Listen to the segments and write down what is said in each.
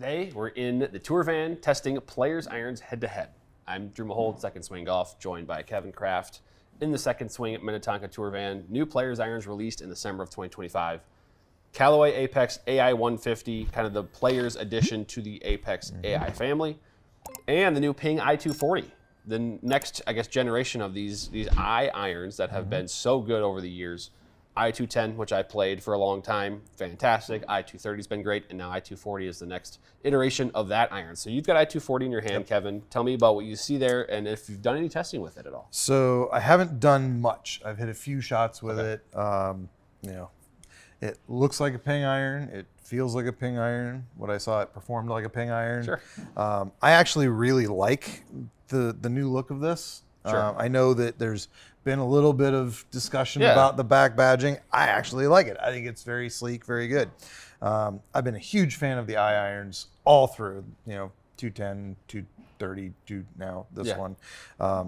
Today, we're in the tour van testing players' irons head-to-head. I'm Drew Mahowald, Second Swing Golf, joined by Kevin Kraft in the Second Swing at Minnetonka tour van. New players' irons released in the summer of 2025. Callaway Apex Ai150, kind of the players' addition to the Apex Ai family. And the new Ping i240, the next, I guess, generation of these irons that have been so good over the years. i210, which I played for a long time, fantastic. i230's been great, and now i240 is the next iteration of that iron. So you've got i240 in your hand, Kevin. Tell me about what you see there, and if you've done any testing with it at all. So I haven't done much. I've hit a few shots with it. It looks like a Ping iron. It feels like a Ping iron. What I saw, it performed like a Ping iron. Sure. I actually really like the new look of this. Sure. I know that there's been a little bit of discussion about the back badging. I actually like it. I think it's very sleek, very good. I've been a huge fan of the irons all through, 210, 230, now this one.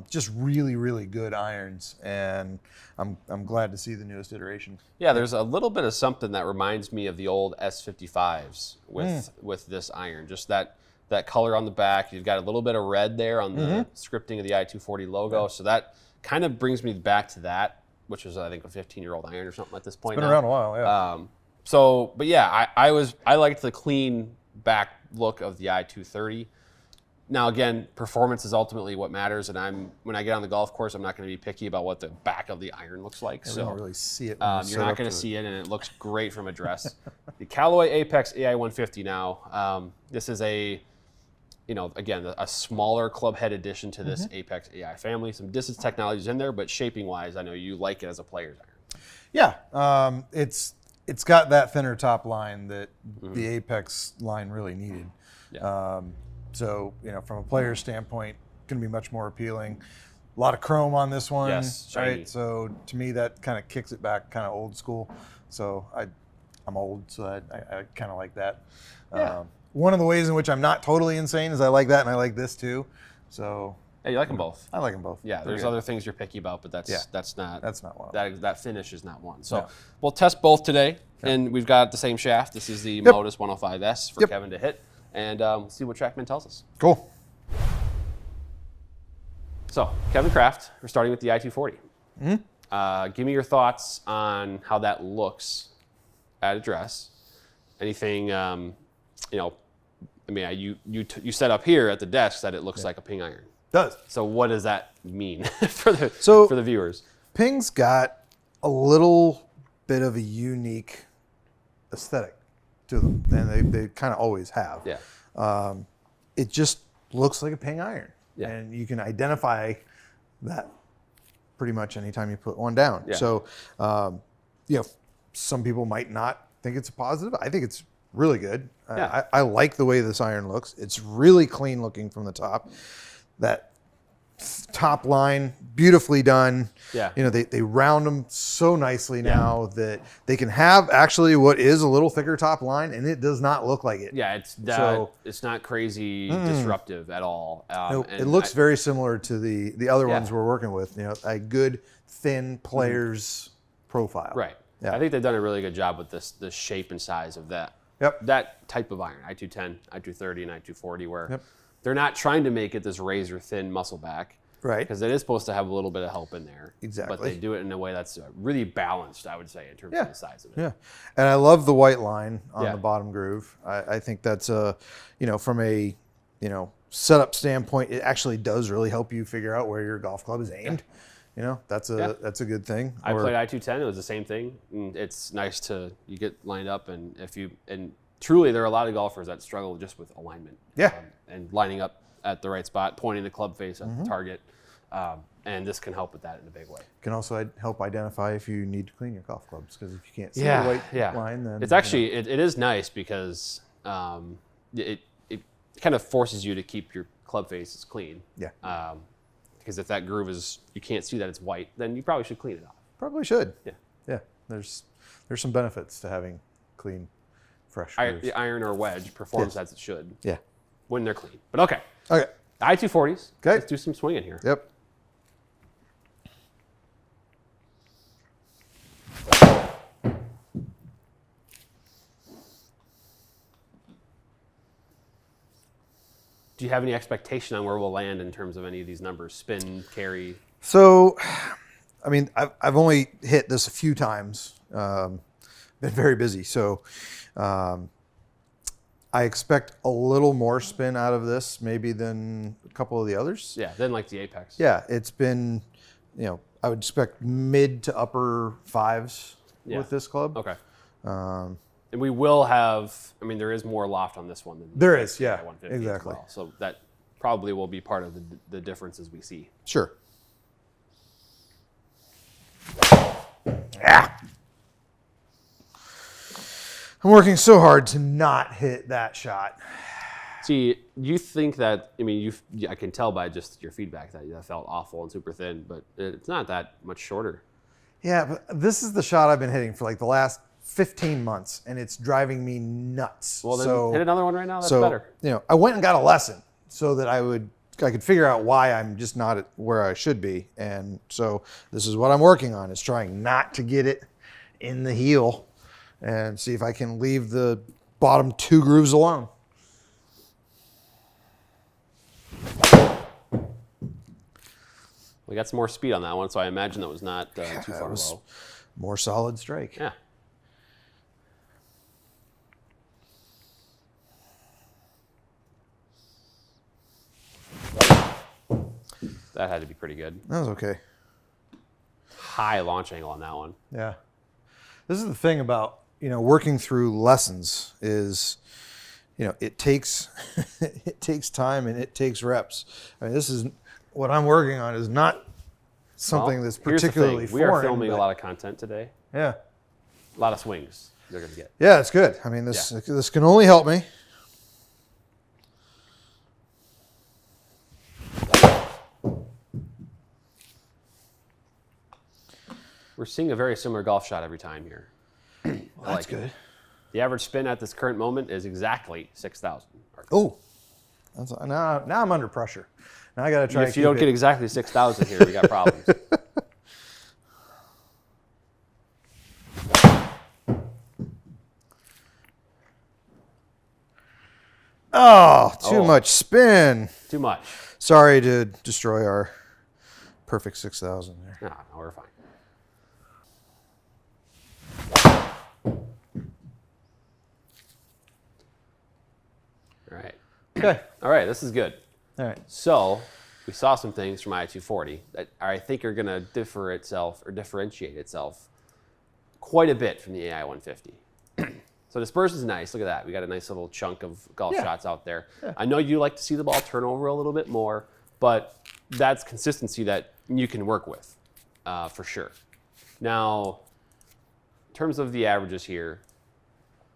Just really, really good irons, and I'm glad to see the newest iteration. Yeah, there's a little bit of something that reminds me of the old S55s with this iron. Just that color on the back. You've got a little bit of red there on the scripting of the i240 logo. So that kind of brings me back to that, which is, I think, a 15-year-old iron or something at this point. It's been around a while, yeah. I liked the clean back look of the i230. Now, again, performance is ultimately what matters, and when I get on the golf course, I'm not going to be picky about what the back of the iron looks like. You don't really see it. You're not going to see it, and it looks great from address. The Callaway Apex Ai150 now. This is a smaller club head addition to this Apex Ai family. Some distance technologies in there, but shaping-wise, I know you like it as a player's iron. Yeah, it's got that thinner top line that the Apex line really needed. Yeah. So, from a player's standpoint, going to be much more appealing. A lot of chrome on this one, yes, shiny. right? So to me, that kind of kicks it back, kind of old school. So I'm old, so I kind of like that. Yeah. One of the ways in which I'm not totally insane is I like that, and I like this too. So yeah, you like them both. I like them both. Yeah, there's other things you're picky about, but that's not one. That finish is not one. So we'll test both today, and we've got the same shaft. This is the Modus 105S for Kevin to hit, and see what TrackMan tells us. Cool. So Kevin Kraft, we're starting with the i240. Give me your thoughts on how that looks at address. Anything, you set up here at the desk that it looks like a Ping iron. Does. So what does that mean for the viewers? Ping's got a little bit of a unique aesthetic to them, and they kind of always have. Yeah. It just looks like a Ping iron, Yeah. and you can identify that pretty much anytime you put one down. Yeah. So, some people might not think it's a positive. I think it's really good. Yeah. I like the way this iron looks. It's really clean looking from the top. That top line, beautifully done. Yeah. They round them so nicely now that they can have actually what is a little thicker top line, and it does not look like it. Yeah, it's not crazy disruptive at all. It looks very similar to the other ones we're working with. A good thin player's profile. Right. Yeah. I think they've done a really good job with the shape and size of that. Yep. That type of iron, i210, i230, and i240, where they're not trying to make it this razor thin muscle back. Right. Because it is supposed to have a little bit of help in there. Exactly. But they do it in a way that's really balanced, I would say, in terms of the size of it. Yeah. And I love the white line on the bottom groove. I think that's from a setup standpoint, it actually does really help you figure out where your golf club is aimed. That's a good thing. I played i210. It was the same thing. And it's nice you get lined up, and truly there are a lot of golfers that struggle just with alignment. Yeah. And lining up at the right spot, pointing the club face at the target. And this can help with that in a big way. Can also help identify if you need to clean your golf clubs, because if you can't see the white line, then it's actually it is nice because it kind of forces you to keep your club faces clean. Yeah. Because if that groove you can't see that it's white, then you probably should clean it off. Probably should. Yeah. Yeah. There's some benefits to having clean, fresh grooves. The iron or wedge performs as it should. Yeah. When they're clean. But okay. Okay. i240s. Okay. Let's do some swinging here. Yep. Do you have any expectation on where we'll land in terms of any of these numbers? Spin, carry? So, I mean, I've only hit this a few times. Been very busy. So, I expect a little more spin out of this maybe than a couple of the others. Yeah, then like the Apex. Yeah, it's been, I would expect mid to upper fives with this club. Okay. And we will have, I mean, there is more loft on this one than there is, yeah, i150 exactly. as well. So that probably will be part of the differences we see. Sure. Yeah. I'm working so hard to not hit that shot. See, you think that, I mean, I can tell by just your feedback that felt awful and super thin, but it's not that much shorter. Yeah, but this is the shot I've been hitting for like the last 15 months, and it's driving me nuts. Well, then hit another one right now. That's better. I went and got a lesson so that I could figure out why I'm just not at where I should be. And so this is what I'm working on, is trying not to get it in the heel and see if I can leave the bottom 2 grooves alone. We got some more speed on that one, so I imagine that was not too far low. More solid strike. Yeah. That had to be pretty good. That was okay. High launch angle on that one. Yeah. This is the thing about, working through lessons is, it takes it takes time and it takes reps. I mean, this is what I'm working on is not something that's particularly foreign. We are filming a lot of content today. Yeah. A lot of swings they're going to get. Yeah, it's good. I mean, this can only help me. We're seeing a very similar golf shot every time here. Well, that's good. The average spin at this current moment is exactly 6,000. Oh, now I'm under pressure. Now I got to try. If you don't get exactly 6,000 here, we got problems. Oh, too much spin. Too much. Sorry to destroy our perfect 6,000 there. No, we're fine. All right. Okay. All right, this is good. All right. So we saw some things from i240 that I think are going to differentiate itself quite a bit from the i150. So dispersion's nice. Look at that. We got a nice little chunk of golf shots out there. Yeah. I know you like to see the ball turn over a little bit more, but that's consistency that you can work with for sure. Now, in terms of the averages here,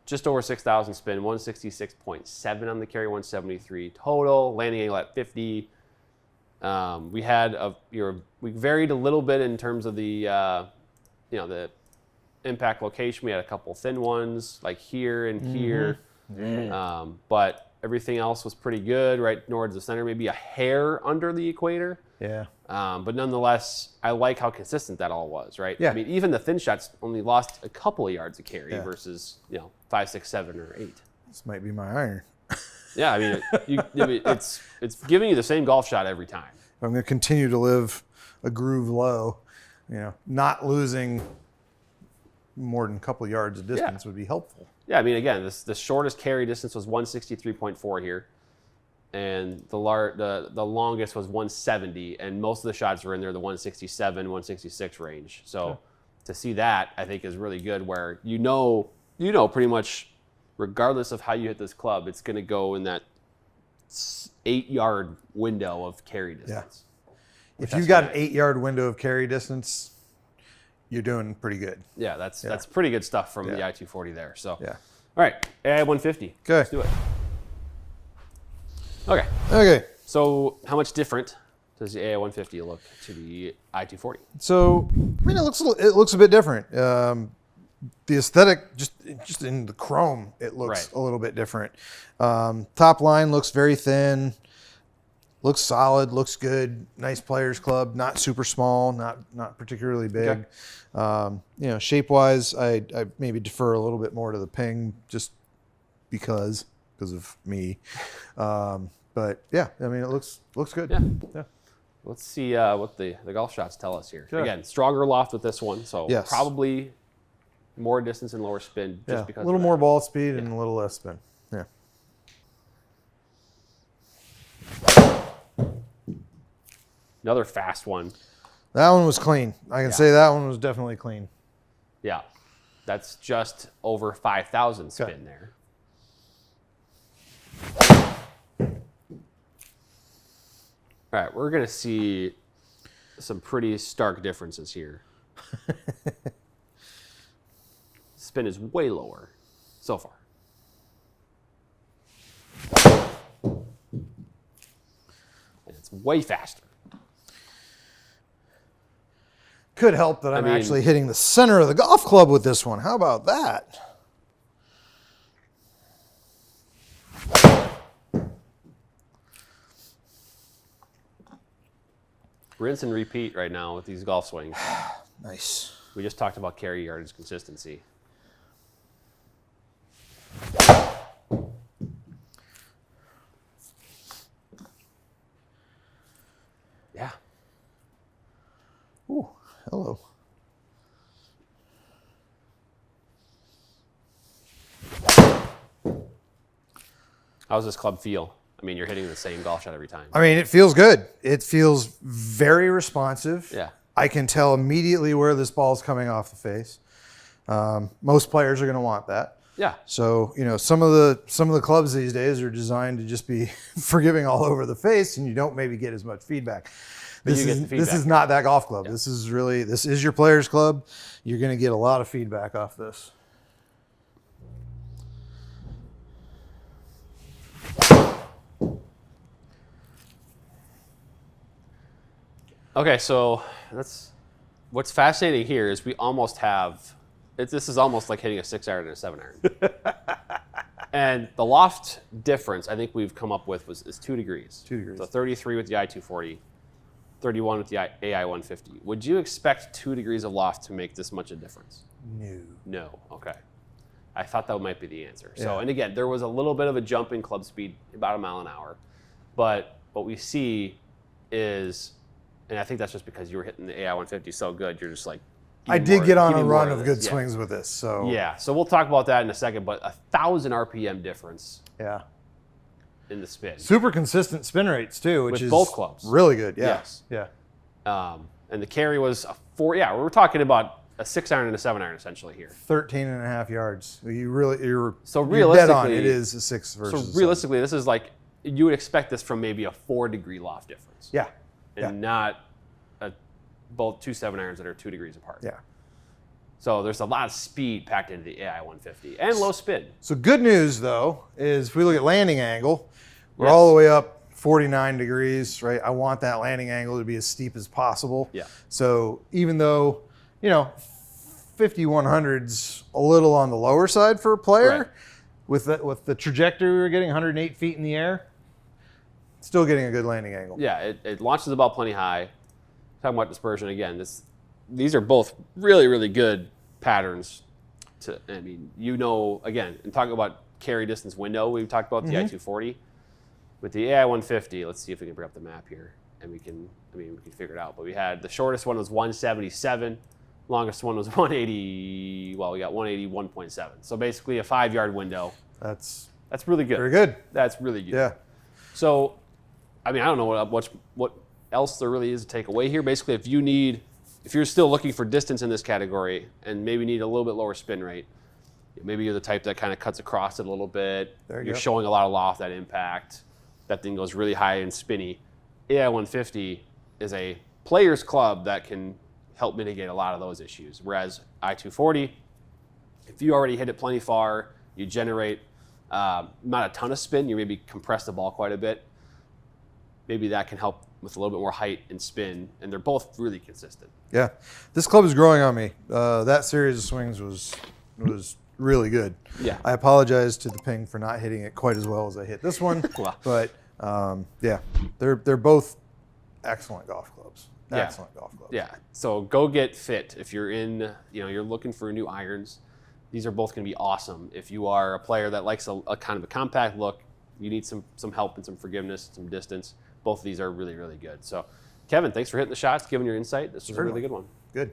just over 6,000 spin, 166.7 on the carry, 173 total, landing angle at 50. We varied a little bit in terms of the the impact location. We had a couple thin ones like here and here, but everything else was pretty good. Right towards the center, maybe a hair under the equator. Yeah. But nonetheless, I like how consistent that all was. Right. Yeah. I mean, even the thin shots only lost a couple of yards of carry versus 5, 6, 7, or 8. This might be my iron. Yeah, I mean, it's giving you the same golf shot every time. I'm going to continue to live a groove low, not losing more than a couple of yards of distance would be helpful. Yeah, I mean, again, the shortest carry distance was 163.4 here, and the longest was 170, and most of the shots were in there the 167, 166 range. So to see that, I think, is really good. Where you know pretty much, regardless of how you hit this club, it's going to go in that 8-yard window of carry distance. Yeah. If you've got an 8-yard window of carry distance, you're doing pretty good. Yeah, that's pretty good stuff from the i240 there. So, all right, ai150. Okay. Let's do it. Okay. So how much different does the ai150 look to the i240? So, I mean, it looks a bit different. The aesthetic, just in the chrome, it looks a little bit different. Top line looks very thin. Looks solid, looks good. Nice players club, not super small, not particularly big. Okay. Shape-wise, I maybe defer a little bit more to the ping just because of me. But But yeah, I mean, it looks good. Yeah. Let's see what the golf shots tell us here. Sure. Again, stronger loft with this one, so Yes. probably more distance and lower spin just because a little of more that. ball speed and a little less spin. Yeah. Another fast one. That one was clean. I can say that one was definitely clean. Yeah. That's just over 5,000 spin Okay. there. All right, we're going to see some pretty stark differences here. Spin is way lower so far. And it's way faster. Could help that I'm mean- actually hitting the center of the golf club with this one. How about that? Rinse and repeat right now with these golf swings. Nice. We just talked about carry yardage consistency. Yeah. Ooh, hello. How does this club feel? I mean, you're hitting the same golf shot every time. I mean, it feels good. It feels very responsive. Yeah. I can tell immediately where this ball's coming off the face. Most players are going to want that. Yeah. So, you know, some of the clubs these days are designed to just be forgiving all over the face, and you don't maybe get as much feedback. This you get the is feedback. not that golf club. This is your players club. You're going to get a lot of feedback off this. Okay, so what's fascinating here is we almost have this is almost like hitting a 6-iron and a 7-iron. And the loft difference I think we've come up with is 2 degrees. 2 degrees. So 33 with the i240, 31 with the ai150. Would you expect 2 degrees of loft to make this much a difference? No. No. Okay. I thought that might be the answer. So, Yeah. and again, there was a little bit of a jump in club speed, about a mile an hour. But what we see is, and I think that's just because you were hitting the AI150 so good, you're just like, I give me did more- get on give a me run more of this. good Yeah. swings with this. So Yeah. So we'll talk about that in a second, but 1,000 RPM difference yeah. in the spin. Super consistent spin rates too, which With is both clubs. really good. Yeah. Yes. Yeah. And the carry was a 4. Yeah, we're talking about a 6-iron and a 7-iron essentially here. 13 and a half yards. You're So you're dead on. realistically- It is a 6 versus So realistically, this is like, you would expect this from maybe a 4-degree loft difference. 7. And Yeah. not both 2 7-irons that are 2 degrees apart. Yeah. So there's a lot of speed packed into the AI150 and low spin. So good news though is if we look at landing angle, we're Yes. all the way up 49 degrees, right? I want that landing angle to be as steep as possible. Yeah. So even though, 5100's a little on the lower side for a player, Right. with the trajectory we were getting 108 feet in the air, still getting a good landing angle. Yeah, it launches the ball plenty high. Talking about dispersion again, these are both really, really good patterns. Again, and talking about carry distance window, we've talked about the i240. With the AI150, let's see if we can bring up the map here, and we can figure it out. But we had the shortest one was 177, longest one was 180. Well, we got 181.7. So basically a 5-yard window. That's That's really good. very good. That's really good. Yeah. So, I don't know what else there really is to take away here. Basically, if you're still looking for distance in this category and maybe need a little bit lower spin rate, maybe you're the type that kind of cuts across it a little bit. There you You're go. showing a lot of loft, that impact. That thing goes really high and spinny. AI150 is a player's club that can help mitigate a lot of those issues. Whereas i240, if you already hit it plenty far, you generate not a ton of spin, you maybe compress the ball quite a bit. Maybe that can help with a little bit more height and spin, and they're both really consistent. Yeah. This club is growing on me. That series of swings was really good. Yeah. I apologize to the ping for not hitting it quite as well as I hit this one. Wow. But yeah, they're both excellent golf clubs. Yeah. Excellent golf clubs. Yeah, so go get fit. If you're you're looking for new irons, these are both going to be awesome. If you are a player that likes a kind of a compact look, you need some help and some forgiveness, some distance, both of these are really, really good. So, Kevin, thanks for hitting the shots, giving your insight. This was a really good one. Good.